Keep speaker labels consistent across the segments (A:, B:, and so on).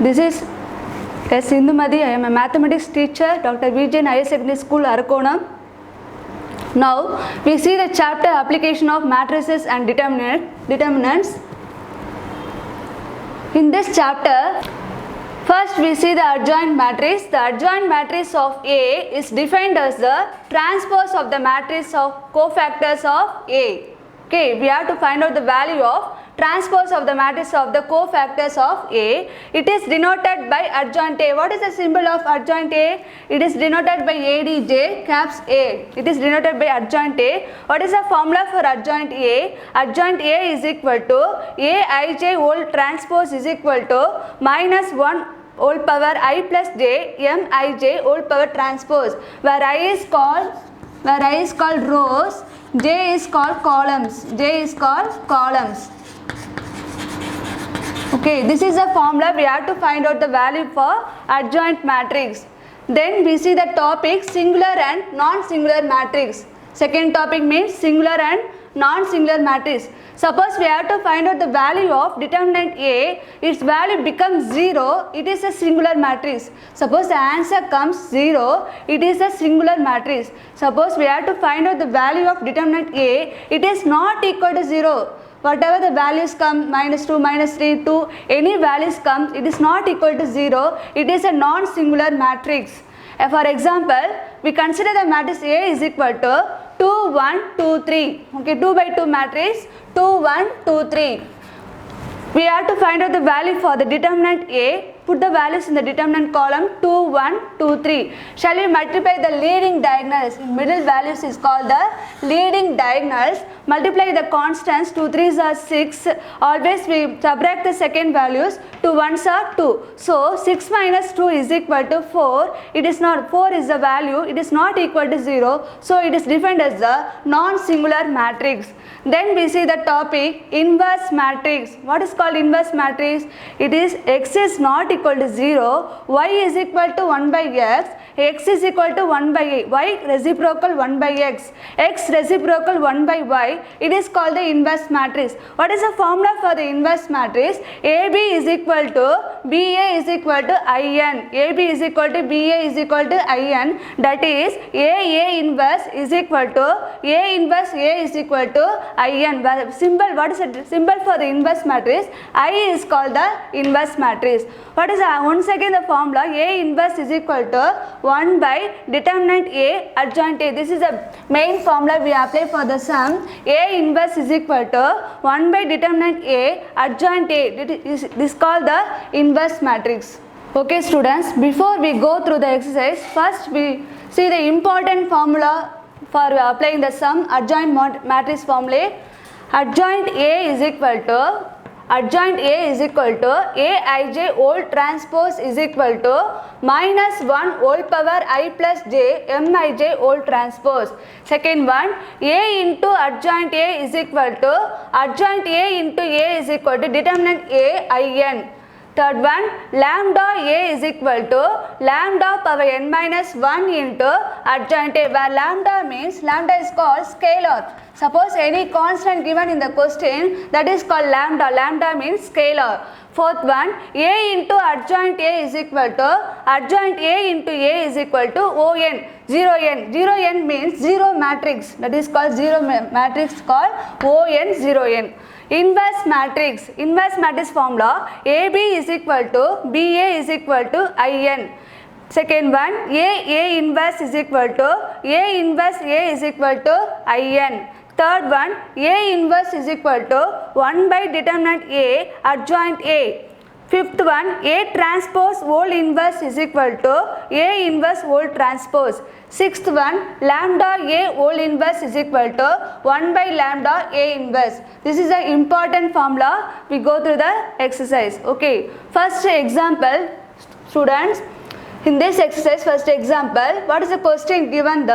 A: This is S. Indumadi. I am a mathematics teacher, Dr. Vijayan Higher Secondary School, Arakonam. Now we see the chapter application of matrices and determinants. In this chapter, first we see the adjoint matrix. The adjoint matrix of A is defined as the transpose of the matrix of cofactors of A. Okay, we have to find out the value of transpose of the matrix of the cofactors of A. It is denoted by adjoint A. What is the symbol of adjoint A? It is denoted by ADJ caps A. It is denoted by adjoint A. What is the formula for adjoint A? Adjoint A is equal to Aij whole transpose is equal to minus 1 whole power I plus j Mij whole power transpose, where I is called rows, j is called columns. Okay, this is the formula. We have to find out the value for adjoint matrix. Then we see the topic singular and non-singular matrix. Second topic means singular and non-singular matrix. Suppose we have to find out the value of determinant A, its value becomes 0, it is a singular matrix. Suppose the answer comes 0, it is a singular matrix. Suppose we have to find out the value of determinant A, it is not equal to 0. Whatever the values come, minus 2, minus 3, 2, any values come, it is not equal to 0, it is a non-singular matrix. For example, we consider the matrix A is equal to 2, 1, 2, 3. Okay, 2 by 2 matrix, 2, 1, 2, 3. We have to find out the value for the determinant A. Put the values in the determinant column 2, 1, 2, 3. Shall we multiply the leading diagonals? Middle values is called the leading diagonals. Multiply the constants. 2 3s are 6. Always we subtract the second values. 2 1s are 2. So 6 minus 2 is equal to 4. It is not. 4 is the value. It is not equal to 0. So it is defined as the non-singular matrix. Then we see the topic inverse matrix. What is called inverse matrix? It is x is not equal to 0, y is equal to 1 by x is equal to 1 by y reciprocal 1 by x reciprocal 1 by y. It is called the inverse matrix. What is the formula for the inverse matrix? AB is equal to BA is equal to IN. AB is equal to BA is equal to IN. That is A inverse is equal to A inverse A is equal to IN. Symbol, what is the symbol for the inverse matrix? I is called the inverse matrix. What is once again the formula? A inverse is equal to 1 by determinant A adjoint A. This is the main formula we apply for the sum. A inverse is equal to 1 by determinant A adjoint A. This is called the inverse matrix. Okay students, before we go through the exercise, first we see the important formula for applying the sum adjoint matrix formula. Adjoint A is equal to Aij whole transpose is equal to minus 1 whole power I plus j Mij whole transpose. Second one, A into adjoint A is equal to adjoint A into A is equal to determinant A In. Third one, lambda A is equal to lambda power n minus 1 into adjoint A, where lambda means lambda is called scalar. Suppose any constant given in the question, that is called lambda. Lambda means scalar. Fourth one, A into adjoint A is equal to adjoint A into A is equal to ON. 0n. 0n means zero matrix. That is called zero matrix called ON 0n. Inverse matrix. Inverse matrix formula AB is equal to BA is equal to IN. Second one, A inverse is equal to A inverse A is equal to IN. Third one, A inverse is equal to 1 by determinant A adjoint A. Fifth one, A transpose whole inverse is equal to A inverse whole transpose. Sixth one, lambda A whole inverse is equal to 1 by lambda A inverse. This is an important formula. We go through the exercise. Okay. First example, students. In this exercise, first example, what is the question given?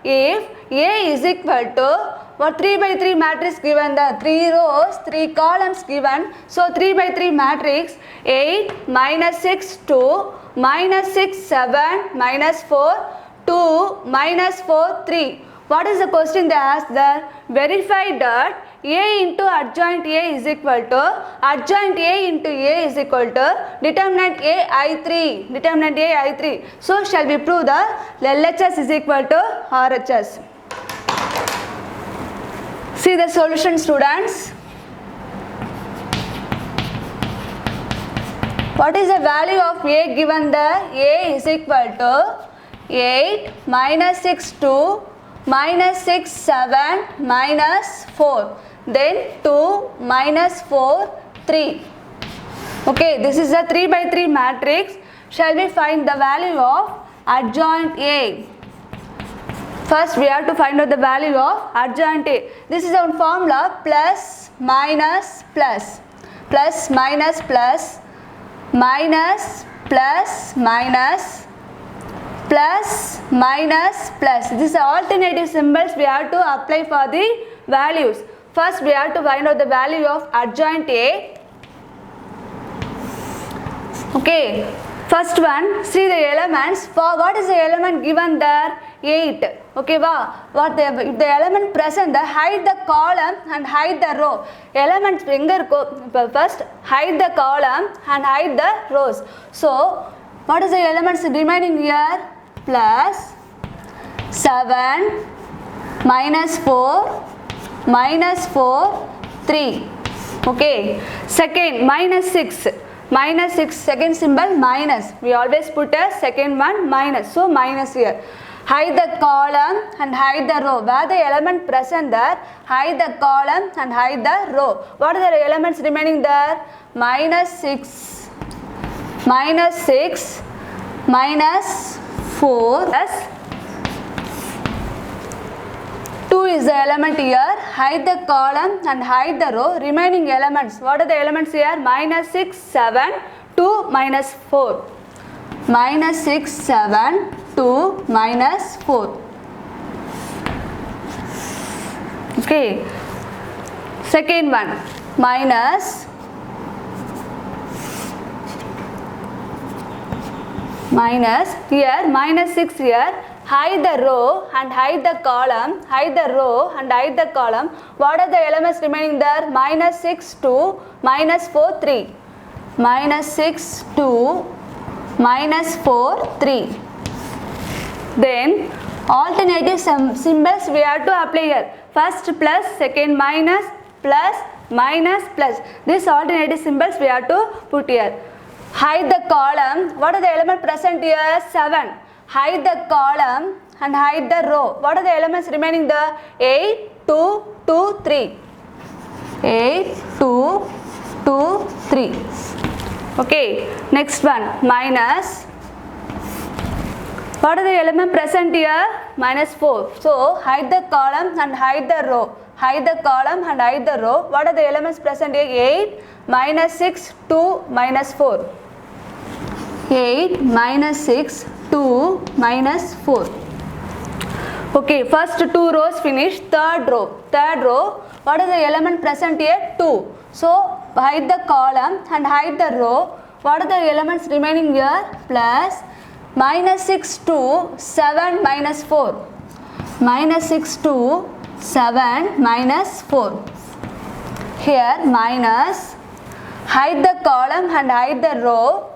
A: If A is equal to 3 by 3 matrix given, the 3 rows, 3 columns given. So 3 by 3 matrix, 8, minus 6, 2, minus 6, 7, minus 4, 2, minus 4, 3. What is the question they asked there? Verify that A into adjoint A is equal to adjoint A into A is equal to determinant A I3. Determinant A I3. So shall we prove the LHS is equal to RHS. See the solution, students. What is the value of A given the A is equal to 8 minus 6 2 minus 6 7 minus 4, then 2 minus 4 3. Okay, this is a 3 by 3 matrix. Shall we find the value of adjoint A? First we have to find out the value of adjoint A. This is our formula: plus minus plus, plus minus plus, minus plus minus, plus minus plus. These are alternative symbols we have to apply for the values. First we have to find out the value of adjoint A. Okay, first one, see the elements. For what is the element given there? 8. Okay, what if the element present there, hide the column and hide the row. Elements first hide the column and hide the rows. So what is the elements remaining here? Plus 7 minus 4 minus 4 3. Okay, second minus 6. Minus 6, second symbol minus. We always put a second one minus. So minus here. Hide the column and hide the row. Where the element present there, hide the column and hide the row. What are the elements remaining there? Minus 6, minus 6, minus 4 plus 2 is the element here. Hide the column and hide the row. Remaining elements. What are the elements here? Minus 6, 7, 2, minus 4. Minus 6, 7, 2, minus 4. Okay. Second one. Minus here. Minus 6 here. Hide the row and hide the column, hide the row and hide the column. What are the elements remaining there? Minus 6, 2, minus 4, 3. Minus 6, 2, minus 4, 3. Then alternative symbols we have to apply here. First plus, second minus, plus, minus, plus. These alternative symbols we have to put here. Hide the column. What are the elements present here? 7. Hide the column and hide the row. What are the elements remaining there? 8, 2, 2, 3. 8, 2, 2, 3. Okay, next one, minus. What are the elements present here? Minus 4. So, hide the column and hide the row. Hide the column and hide the row. What are the elements present here? 8, minus 6, 2, minus 4. 8, minus 6, 2, minus 4. Okay, first 2 rows finished. Third row. What is the element present here? 2. So, hide the column and hide the row. What are the elements remaining here? Plus, minus 6, 2, 7, minus 4. Minus 6, 2, 7, minus 4. Here, minus, hide the column and hide the row.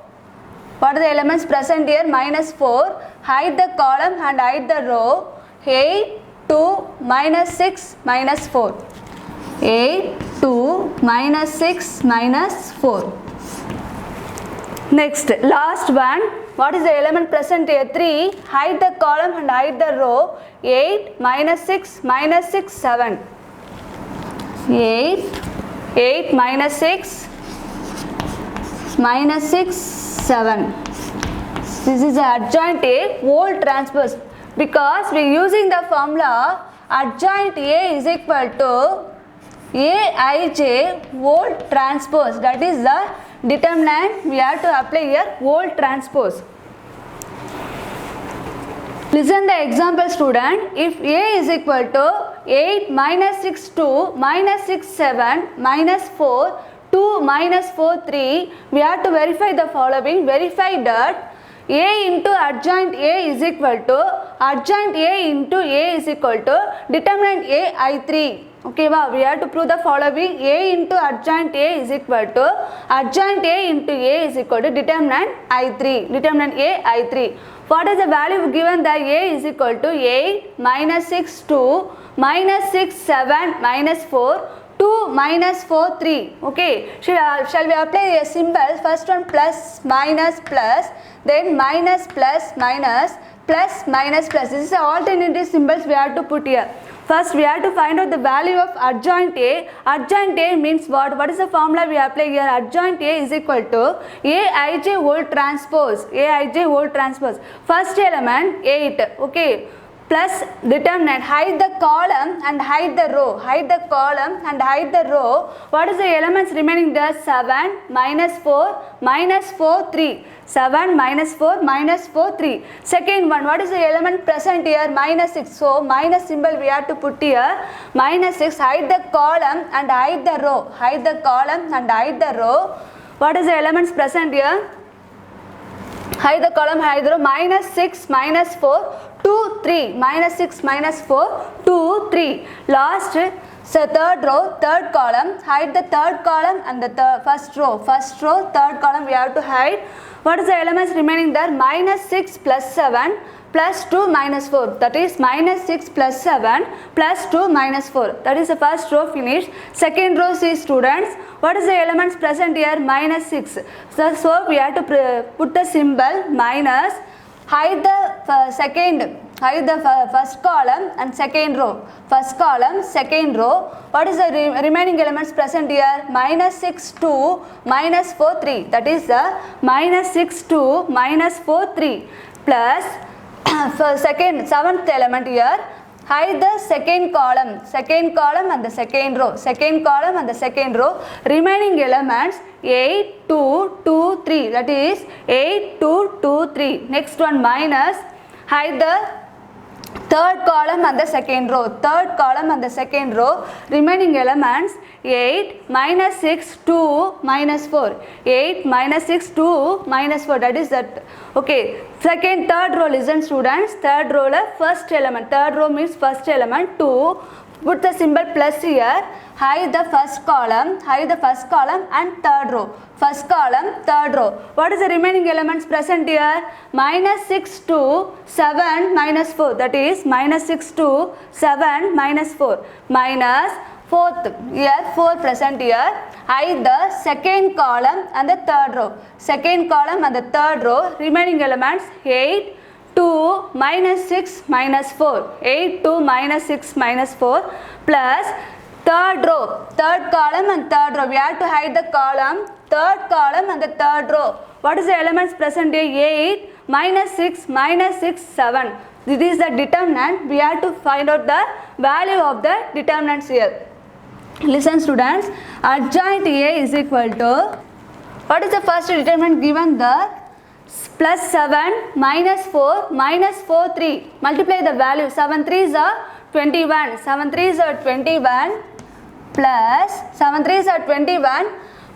A: What are the elements present here? Minus 4. Hide the column and hide the row. 8, 2, minus 6, minus 4. 8, 2, minus 6, minus 4. Next, last one. What is the element present here? 3. Hide the column and hide the row. 8, minus 6, 7. 8, minus 6, minus 6, 7. This is the adjoint A, whole transpose. Because we are using the formula adjoint A is equal to Aij whole transpose. That is the determinant we have to apply here, whole transpose. Listen the example, student. If A is equal to 8 minus 6 2 minus 6 7 minus 4 2 minus 4 3, we have to verify the following. Verify that A into adjoint A is equal to adjoint A into A is equal to determinant A I3. Okay, wow, we have to prove the following. A into adjoint A is equal to adjoint A into A is equal to determinant I3. Determinant A I3. What is the value given? The A is equal to 8 minus 6 2 minus 6 7 minus 4 2 minus 4 3. Okay, shall we apply a symbol? First one plus minus plus, then minus plus minus plus minus plus. This is the alternative symbols we have to put here. First we have to find out the value of adjoint A. Adjoint A means what? What is the formula we apply here? Adjoint A is equal to Aij whole transpose. Aij whole transpose. First element 8. Okay. Plus determinant, hide the column and hide the row. Hide the column and hide the row. What is the elements remaining there? 7 minus 4 minus 4 3. 7 minus 4 minus 4 3. Second one, what is the element present here? Minus 6. So minus symbol we have to put here. Minus 6, hide the column and hide the row. Hide the column and hide the row. What is the elements present here? Hide the column, hide the row. Minus 6 minus 4 2 3. Minus 6 minus 4 2 3. Last, so third row, third column, hide the third column and the first row, third column we have to hide. What is the elements remaining there? Minus 6 plus 7 plus 2 minus 4. That is minus 6 plus 7 plus 2 minus 4. That is the first row finished. Second row, see students, what is the elements present here? Minus 6. So we have to put the symbol minus, hide the first column and second row. First column, second row. What is the remaining elements present here? Minus 6 2 minus 4 3. That is the minus 6 2 minus 4 3 plus seventh element here. Hide the second column and the second row. Second column and the second row. Remaining elements 8 2 2 3. That is 8 2 2 3. Next one minus, hide the third column and the second row. Third column and the second row. Remaining elements 8 minus 6 2 minus 4. 8 minus 6 2 minus 4. That is that. Okay. Third row, listen students. Third row first element. Third row means first element 2. Put the symbol plus here. Hide the first column and third row. First column, third row. What is the remaining elements present here? Minus 6 2 7 minus 4. That is minus 6 2 7 minus 4. Minus fourth, here 4 present here. Hide the second column and the third row. Second column and the third row. Remaining elements 8 2 minus 6 minus 4. 8 2 minus 6 minus 4 plus third row, third column and third row. We have to hide the column, third column and the third row. What is the elements present here? 8 minus 6 7. This is the determinant. We have to find out the value of the determinants here. Listen students, adjoint A is equal to, what is the first determinant given? The plus 7 minus 4 minus 4 3. Multiply the value. 7 3s are 21. 7 3s are 21 plus 7 3s are 21.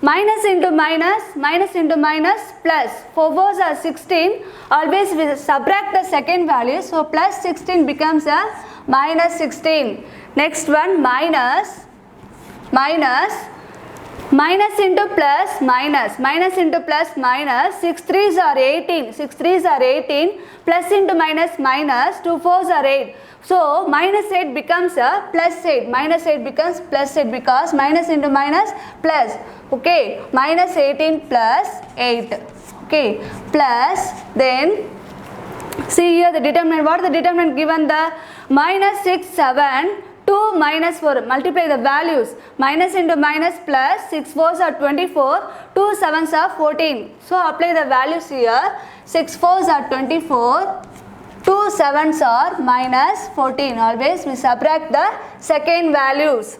A: Minus into minus, minus into minus, plus 4 4s are 16. Always we subtract the second value. So plus 16 becomes a minus 16. Next one minus, minus, minus into plus, minus, minus into plus, minus, 6 3s are 18, 6 3s are 18, plus into minus, minus, 2 4s are 8. So minus 8 becomes a plus 8, minus 8 becomes plus 8 because minus into minus plus. Okay, minus 18 plus 8. Okay, plus then see here the determinant. What is the determinant given? The minus 6 7 2 minus 4. Multiply the values. Minus into minus plus 6 4s are 24, 2 7s are 14. So apply the values here. 6 4s are 24, 2 7s are minus 14. Always we subtract the second values.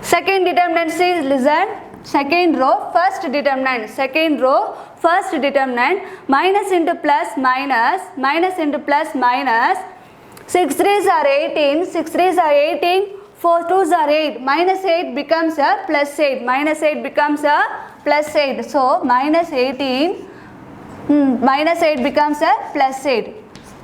A: Second determinant is, listen, second row first determinant. Second row first determinant. Minus into plus minus, minus into plus minus. 6 3s are 18, 6 3s are 18, 4 2s are 8. Minus 8 becomes a plus 8. Minus 8 becomes a plus 8. So minus 18 minus 8 becomes a plus 8.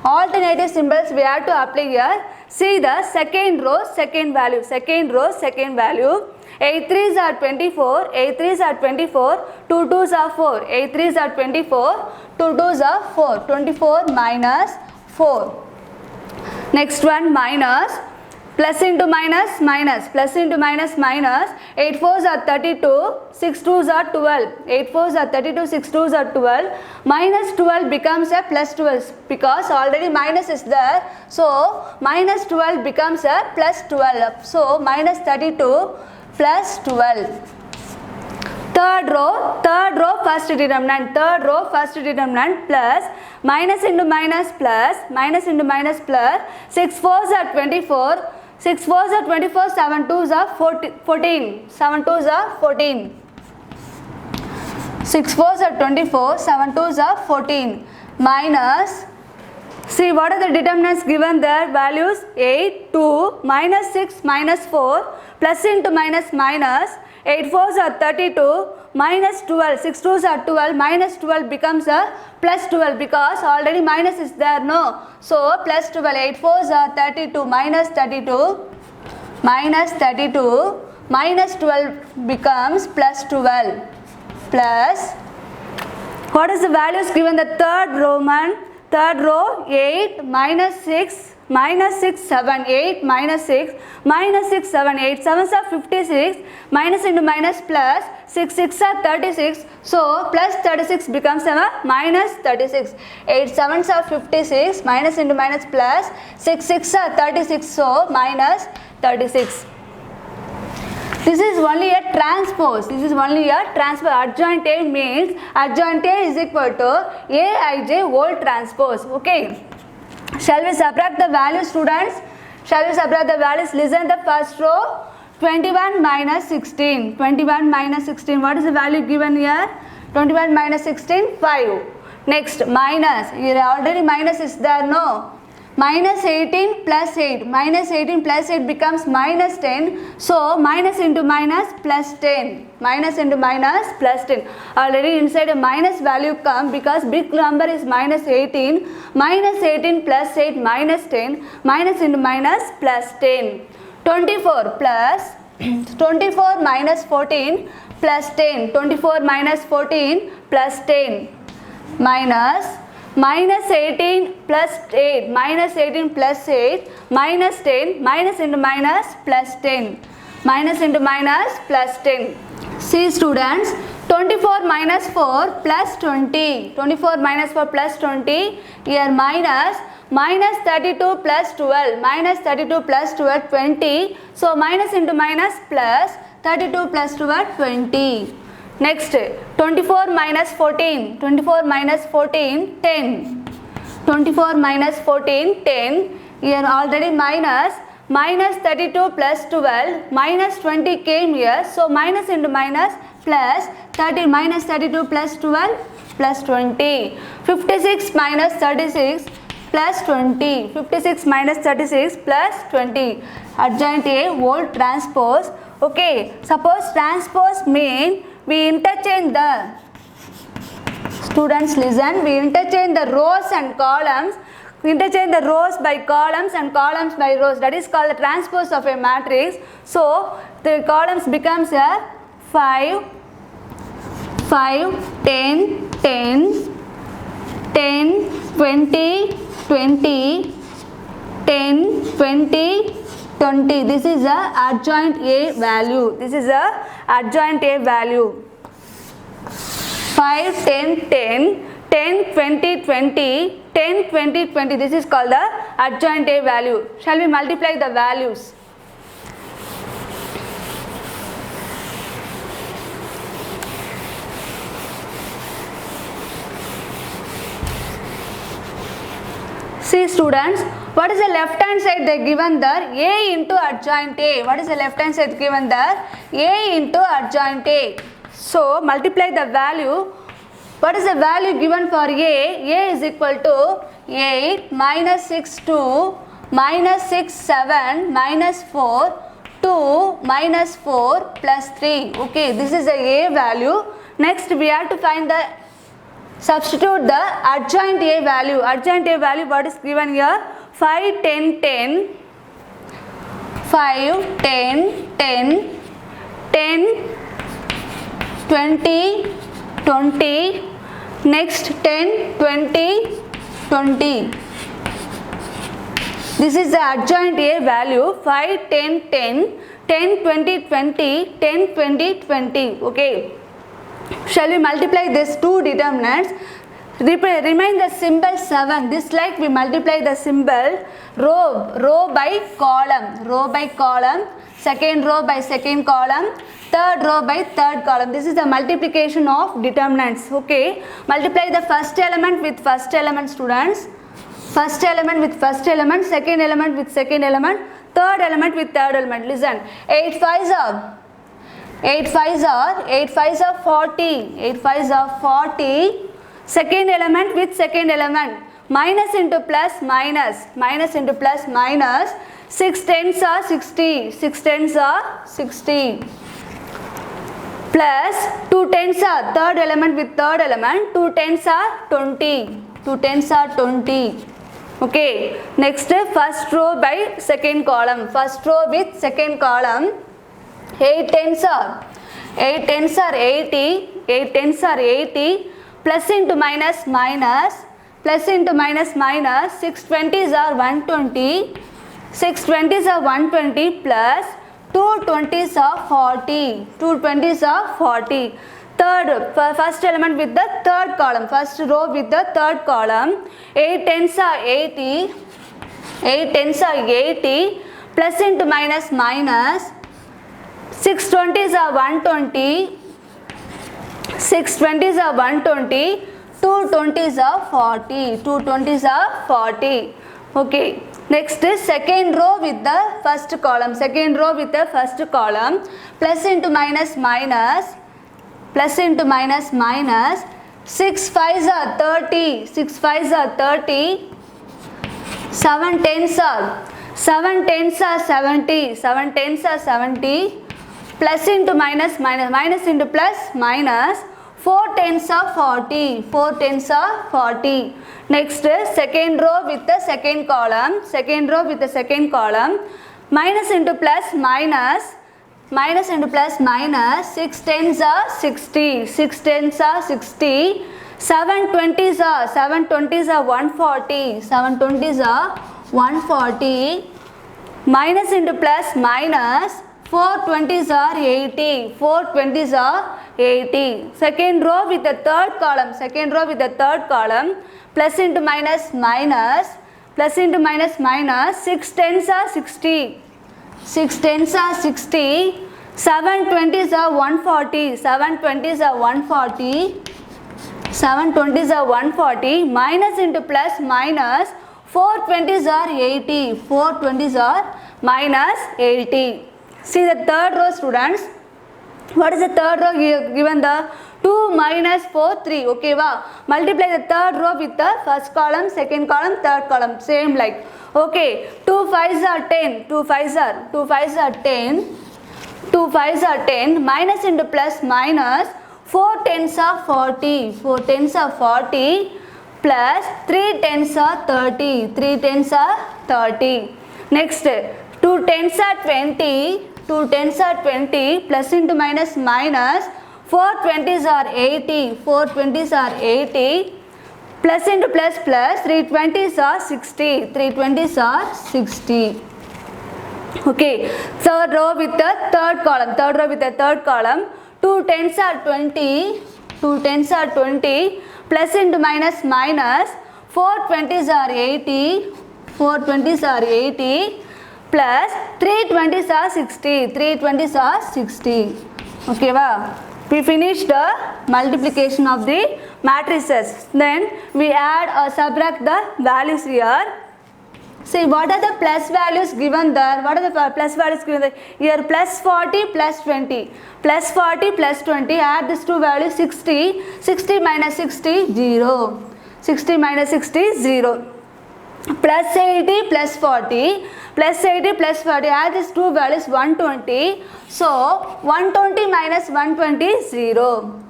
A: Alternative symbols we have to apply here. See the second row, second value, second row, second value. 8 3s are 24, 8 3s are 24, 2 2s are 4, 8 3s are 24, 2 2s are 4, 24 minus 4. Next one minus, plus into minus, minus, plus into minus, minus, 8 4s are 32, 6 2s are 12, 8 4s are 32, 6 2s are 12, minus 12 becomes a plus 12 because already minus is there, so minus 12 becomes a plus 12, so minus 32 plus 12. Third row first determinant, third row first determinant plus minus into minus plus, minus into minus plus, 6 4s are 24, 6 4s are 24, 7 2s are 14, 7 2s are 14. 6 4s are 24, 7 2s are 14 minus, see what are the determinants given there, values 8, 2, minus 6, minus 4, plus into minus minus, 8 4s are 32, minus 12, 6 2s are 12, minus 12 becomes a plus 12 because already minus is there, no. So plus 12, 8 4s are 32, minus 32, minus 32, minus 12 becomes plus 12, plus, what is the values given the third row, 8, minus 6, minus 6, 7, 8, minus 6, minus 6, 7, 8, 7s are 56, minus into minus plus, 6, 6 are 36, so plus 36 becomes a minus 36, 8, 7s are 56, minus into minus plus, 6, 6 are 36, so minus 36. This is only a transpose. This is only a transpose. Adjoint A means adjoint A is equal to Aij whole transpose. Okay. Shall we subtract the values, students? Shall we subtract the values? Listen the first row. 21 minus 16. 21 minus 16. What is the value given here? 21 minus 16, 5. Next, minus. Here already minus is there, no? Minus 18 plus 8. Minus 18 plus 8 becomes minus 10. So, minus into minus plus 10. Minus into minus plus 10. Already inside a minus value come because big number is minus 18. Minus 18 plus 8 minus 10. Minus into minus plus 10. 24 plus 24 minus 14 plus 10. 24 minus 14 plus 10 minus minus 18 plus 8, minus 18 plus 8, minus 10, minus into minus plus 10, minus into minus plus 10. See students, 24 minus 4 plus 20, 24 minus 4 plus 20, here minus, minus 32 plus 12, minus 32 plus 12, 20, so minus into minus plus, 32 plus 12, 20. Next, 24 minus 14, 24 minus 14, 10. 24 minus 14, 10. Here already minus, minus 32 plus 12, minus 20 came here. So minus into minus plus 30, minus 32 plus 12 plus 20. 56 minus 36 plus 20. 56 minus 36 plus 20. Adjoint A whole transpose. Okay, suppose transpose mean we interchange the, students listen, we interchange the rows and columns, we interchange the rows by columns and columns by rows, that is called the transpose of a matrix. So the columns becomes a 5, 5, 10, 10, 10, 20, 20, 10, 20, 20. This is a adjoint A value. This is a adjoint A value. 5, 10, 10, 10, 20, 20, 10, 20, 20. This is called the adjoint A value. Shall we multiply the values? See students, what is the left hand side they given there? A into adjoint A. What is the left hand side given there? A into adjoint A. So multiply the value. What is the value given for A? A is equal to 8 minus 6 2 minus 6 7 minus 4 2 minus 4 plus 3. Okay, this is the A value. Next we have to find the Substitute the adjoint A value. Adjoint A value what is given here? 5, 10, 10. 5, 10, 10, 10, 20, 20. Next 10, 20, 20. This is the adjoint A value 5, 10, 10, 10, 20, 20, 10, 20, 20. Okay. Shall we multiply these two determinants? Remain the symbol 7. This like we multiply the symbol row by column, second row by second column, third row by third column. This is the multiplication of determinants. Okay. Multiply the first element with first element, students. First element with first element, second element with second element, third element with third element. Listen. 8 5s are 40. 8 5s are 40. Second element with second element. Minus into plus, minus into plus, minus. 6 10s are 60. 6 10s are 60. Plus 2 10s are third element with third element. 2 10s are 20. 2 10s are 20. Okay. Next, first row by second column. First row with second column. 8 10s are 80. 8 10s are 80. Plus into minus, plus into minus, 6 20s are 120. 6 20s are 120 plus 2 20s are 40. 2 20s are 40. Third, first element with the third column. First row with the third column. 8 10s are 80. 8 10s are 80. Plus into minus, 6 20s are 120. 6 20s are 120. 2 20s are 40. 2 20s are 40. Okay. Next is second row with the first column. Second row with the first column. Plus into minus, plus into minus, 6 5s are 30. 6 5s are 30. 7 10s are 70. 7 10s are 70. Plus into minus, minus into plus, minus. 4 10s are 40. 4 10s are 40. Next, second row with the second column. Second row with the second column. Minus into plus, minus into plus, minus. 6 10s are 60. 6 10s are 60. 7 20s are 140. 7 20s are 140. Minus into plus, minus. 4 20s are 80. 4 20s are 80. Second row with the third column. Second row with the third column. Plus into minus, plus into minus, 6 10s are 60. 6 10s are 60. 7 20s are 140. 7 20s are 140. 7 20s are 140. Minus into plus, minus. 4 20s are 80. 4 20s are minus 80. See the third row, students. What is the third row given? The 2 minus 4 3. Okay, wow. Multiply the third row with the first column, second column, third column. Same like. Okay. 2 5s are 10. 2 5s are 10. 2 5s are 10. Minus into plus, minus. 4 10s are 40. 4 10s are 40. Plus 3 10s are 30. 3 10s are 30. Next. 2 10s are 20. 2 10s are 20. Plus into minus, minus. 4 20s are 80. 4 20s are 80. Plus into plus, plus. 3 20s are 60. 3 20s are 60. Okay. Third row with the third column. Third row with the third column. 2 10s are 20. 2 10s are 20. Plus into minus, minus. 4 20s are 80. 4 20s are 80. Plus 3 20s are 60. 3 20s are 60. Okay, wow. We finished the multiplication of the matrices. Then we add or subtract the values here. See what are the plus values given there? What are the plus values given there? Here plus 40 plus 20. Plus 40 plus 20. Add these two values 60. 60 minus 60 0. 60 minus 60 0. Plus 80 plus 40. Plus 80 plus 40. Add these two values 120. So 120 minus 120 0.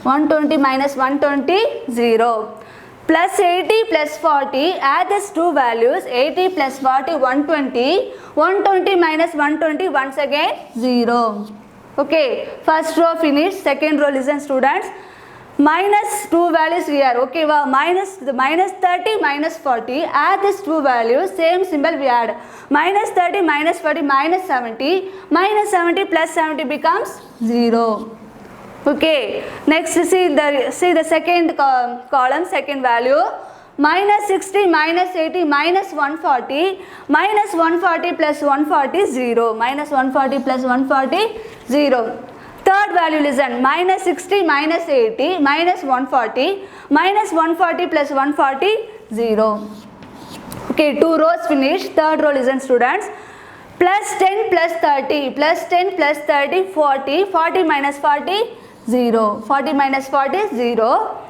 A: 120 minus 120, 0. Plus 80 plus 40, add these two values, 80 plus 40, 120. 120 minus 120, once again 0. Okay, first row finished, second row listen students. Minus two values here, okay, wow. minus 30 minus 40, add these two values, same symbol we add. Minus 30 minus 40 minus 70, minus 70 plus 70 becomes 0. Okay, next see the second column, second value. Minus 60 minus 80 minus 140, minus 140 plus 140, 0. Minus 140 plus 140, 0. Third value listen, minus 60 minus 80 minus 140, minus 140 plus 140, 0. Okay, two rows finished, third row listen students. Plus 10 plus 30, plus 10 plus 30, 40, 40 minus 40, 0. 40 minus 40, 0.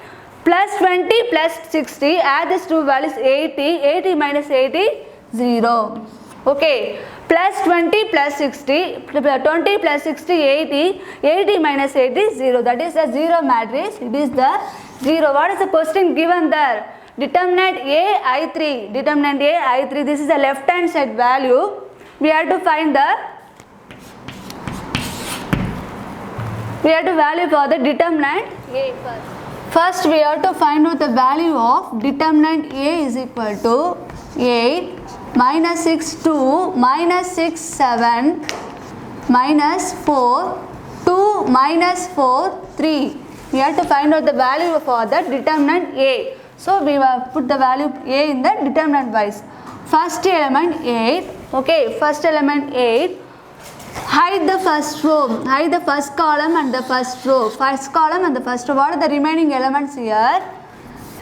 A: Plus 20 plus 60, add these two values, 80, 80 minus 80, 0. Okay, plus 20 plus 60, 20 plus 60, 80, 80 minus 80, 0. That is the 0 matrix, it is the 0. What is the question given there? Determinant A, I3, determinant A, I3, this is the left hand side value. We have to find the value for the determinant A first. First we have to find out the value of determinant A is equal to 8 minus 6 2 minus 6 7 minus 4 2 minus 4 3. We have to find out the value for the determinant A. So we will put the value A in the determinant wise. First element 8. Okay, first element 8. Hide the first row, hide the first column and the first row. First column and the first row. What are the remaining elements here?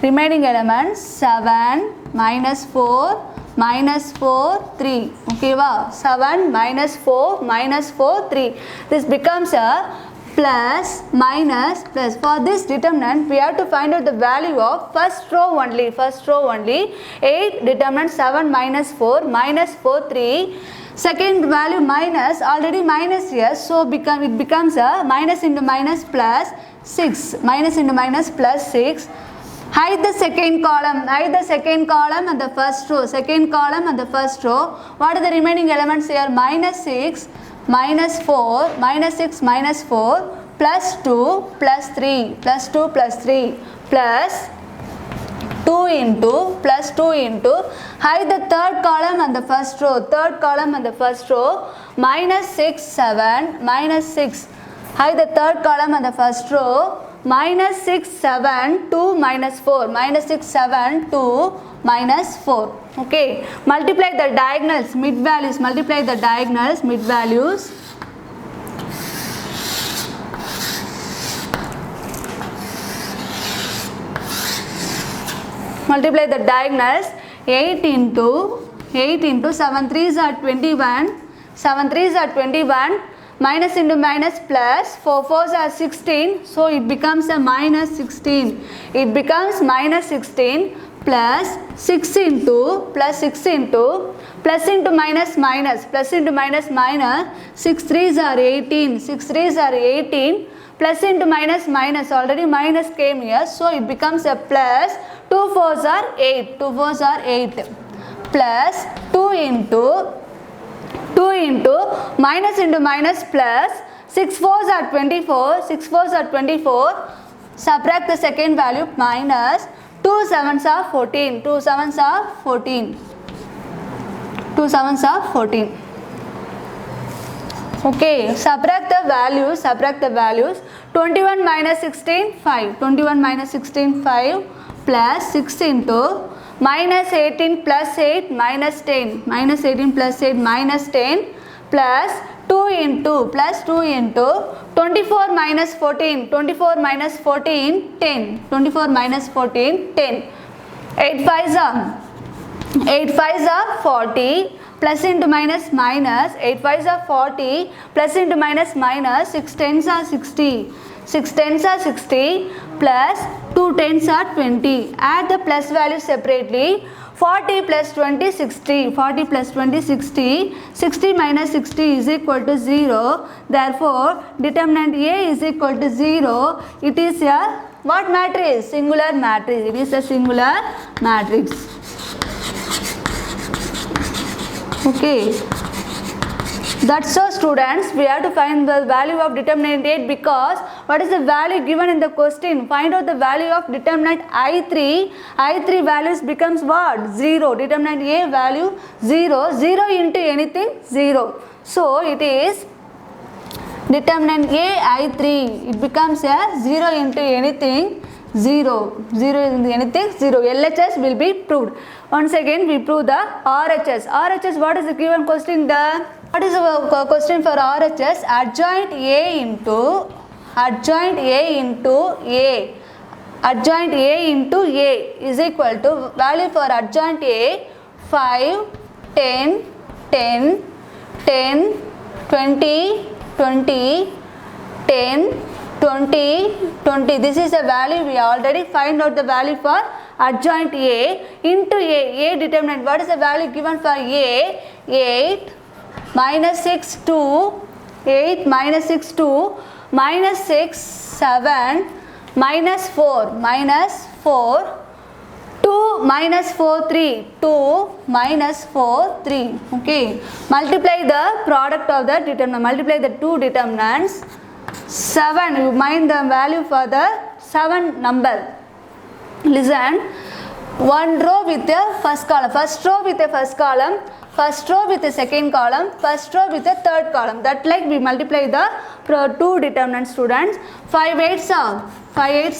A: Remaining elements 7 minus 4 minus 4 3. Okay, wow. 7 minus 4 minus 4 3. This becomes a plus minus plus. For this determinant we have to find out the value of first row only. First row only. 8 determinant 7 minus 4 minus 4 3. Second value minus, already minus here, so it becomes a minus into minus plus 6. Minus into minus plus 6. Hide the second column, hide the second column and the first row. Second column and the first row. What are the remaining elements here? Minus 6, minus 4, minus 6, minus 4, plus 2, plus 3, plus 2, plus 3, plus 2 into, plus 2 into, hide the third column and the first row, third column and the first row, minus 6, 7, minus 6, hide the third column and the first row, minus 6, 7, 2, minus 4, minus 6, 7, 2, minus 4. Okay, multiply the diagonals, mid values, multiply the diagonals, mid values. Multiply the diagonals. 8 into 7 3s are 21, 7 3s are 21, minus into minus plus, 4 4s are 16, so it becomes a minus 16. It becomes minus 16 plus 6 into plus 6 into plus into minus minus, plus into minus minus, 6 3s are 18, 6 3s are 18, plus into minus minus, already minus came here, so it becomes a plus, 2 4s are 8, 2 4s are 8, plus 2 into minus into minus plus, 6 4s are 24, 6 4s are 24, subtract the second value minus, 2 7s are 14, 2 7s are 14, 2 7s are 14. Okay, subtract the values, 21 minus 16, 5, 21 minus 16, 5, plus 6 into, minus 18 plus 8, minus 10, minus 18 plus 8, minus 10, plus 2 into, 24 minus 14, 24 minus 14, 10, 24 minus 14, 10, 8 5s are 40, plus into minus minus, 8 5s are 40, plus into minus minus, 6 10s are 60, 6 10s are 60, plus 2 10s are 20. Add the plus value separately. 40 plus 20, 60. 40 plus 20, 60. 60 minus 60 is equal to 0. Therefore, determinant A is equal to 0. It is a what matrix? Singular matrix. It is a singular matrix. Okay. That's so students, we have to find the value of determinant 8 because what is the value given in the question? Find out the value of determinant I3. I3 values becomes what? 0. Determinant A value 0. 0 into anything 0. So it is determinant A I3. It becomes a 0 into anything 0. 0 into anything 0. LHS will be proved. Once again we prove the RHS. RHS, what is the given question there? What is the question for RHS? Adjoint A into adjoint A into A is equal to value for adjoint A 5, 10, 10, 10, 20, 20, 10, 20, 20. This is the value we already find out the value for adjoint A into A determinant. What is the value given for A? 8 minus 6 2, 8 minus 6 2, minus 6 7, minus 4 2 minus 4 3, 2 minus 4 3. Okay, multiply the product of the determinant, multiply the two determinants. 7, you mind the value for the 7 number. Listen, one row with the first column, first row with the first column, first row with the second column, first row with the third column. That like we multiply the two determinants, students. 5 8s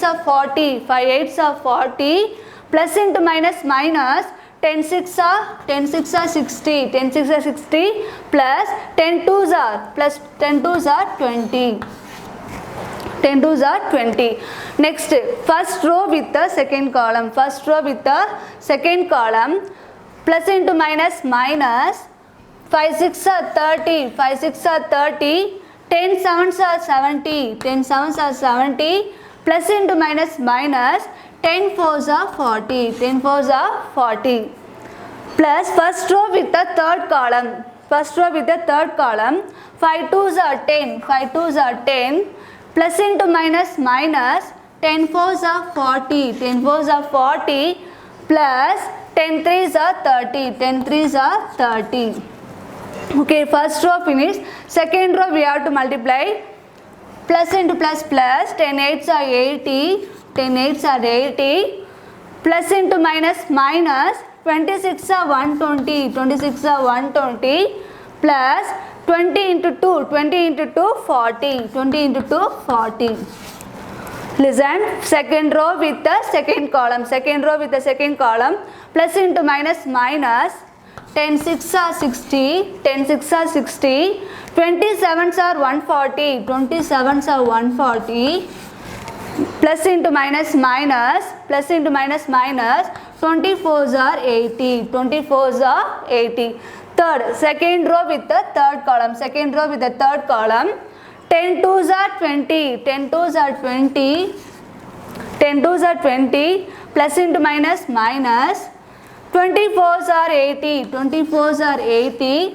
A: are 40, 5 8s are 40, plus into minus minus, 10 6 are 60, 10 6 are 60, plus 10 2s are 20. 10 2s are 20. Next, first row with the second column, first row with the second column, plus into minus minus, 5 6 are 30, 5 6 are 30, 10 7s are 70, 10 7s are 70, plus into minus minus, 10 4s are 40, 10 4s are 40, plus first row with the third column, first row with the third column, 5 2s are 10, 5 2s are 10, plus into minus minus, 10 4s are 40, 10 4s are 40, plus 10 3s are 30, 10 3s are 30. Okay, first row finished. Second row we have to multiply. Plus into plus plus, 10 8s are 80, 10 8s are 80, plus into minus minus, 26 are 120, 26 are 120, plus 20 into 2, 20 into 2, 40, 20 into 2, 40. Listen, second row with the second column, second row with the second column, plus into minus minus, 10 6 are 60, 10 6 are 60, 27s are 140, 27s are 140, plus into minus minus, plus into minus minus, 24s are 80, 24s are 80. Third, second row with the third column, second row with the third column, 10 2s are 20, 10 2s are 20, 10 2s are 20, plus into minus minus, 24s are 80, 24s are 80,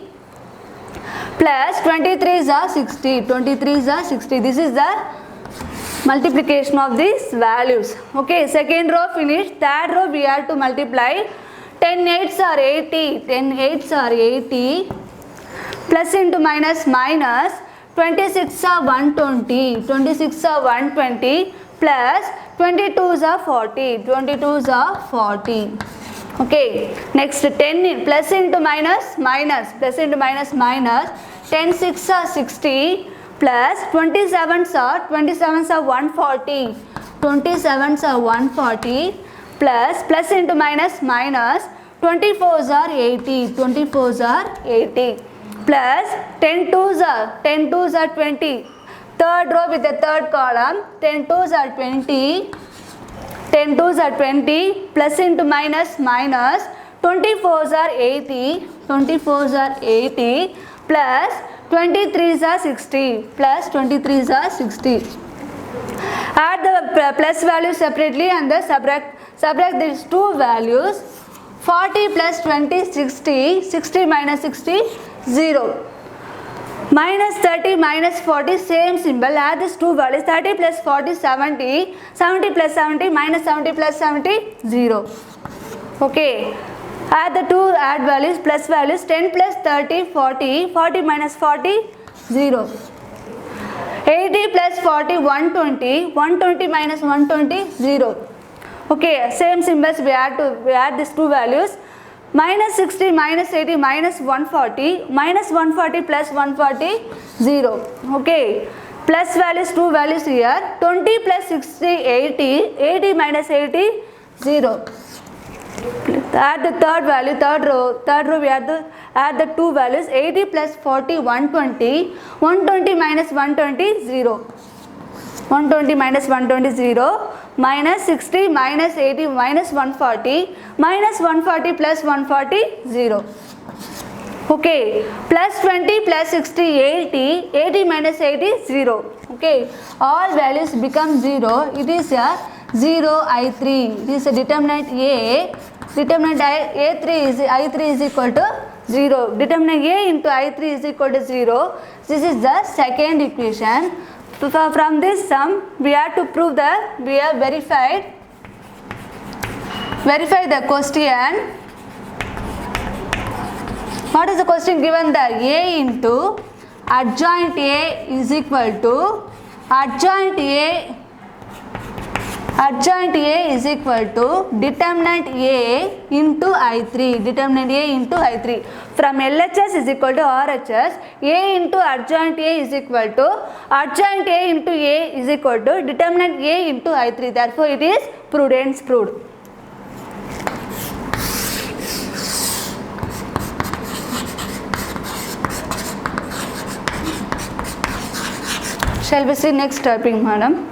A: plus 23s are 60, 23s are 60. This is the multiplication of these values. Okay, second row finished. Third row we have to multiply. 10 8s are 80, 10 8s are 80, plus into minus minus, 26 are 120, 26 are 120, plus 22s are 40, 22s are 40. Okay, next 10 plus into minus minus, plus into minus minus, 10 6 are 60, plus 27s are 140, 27s are 140, plus into minus minus, 24s are 80, 24s are 80, plus 10 2s are 20. Third row with the third column, 10 2s are 20, 10 2s are 20, plus into minus minus, 24s are 80, 24s are 80, plus 23s are 60, plus 23s are 60. Add the plus value separately and the subtract these two values. 40 plus 20, 60. 60 minus 60, 0. Minus 30 minus 40, same symbol. Add these two values. 30 plus 40, 70. 70 plus 70 minus 70 plus 70, 0. Okay. Add the two add values, plus values. 10 plus 30, 40. 40 minus 40, 0. 80 plus 40, 120. 120 minus 120, 0. Okay, same symbols we add these two values. Minus 60 minus 80 minus 140. Minus 140 plus 140, 0. Okay, plus values, two values here. 20 plus 60, 80. 80 minus 80, 0. Add the third value, third row we add the two values. 80 plus 40, 120. 120 minus 120, 0. 120 minus 120, 0. Minus 60 minus 80 minus 140. Minus 140 plus 140, 0. Okay, plus 20 plus 60, 80. 80 minus 80, 0. Okay, all values become 0. It is a 0 I3. It is a determinant A. Determinant I3 is equal to 0. Determinant A into I3 is equal to 0. This is the second equation. From this sum, we have to prove that we have verified the question. What is the question given there? A into adjoint A is equal to adjoint A is equal to determinant A into I3. Determinant A into I3. From LHS is equal to RHS. A into adjoint A is equal to adjoint A into A is equal to determinant A into I3. Therefore, it is proved. Hence proved. Shall we see next topic, madam?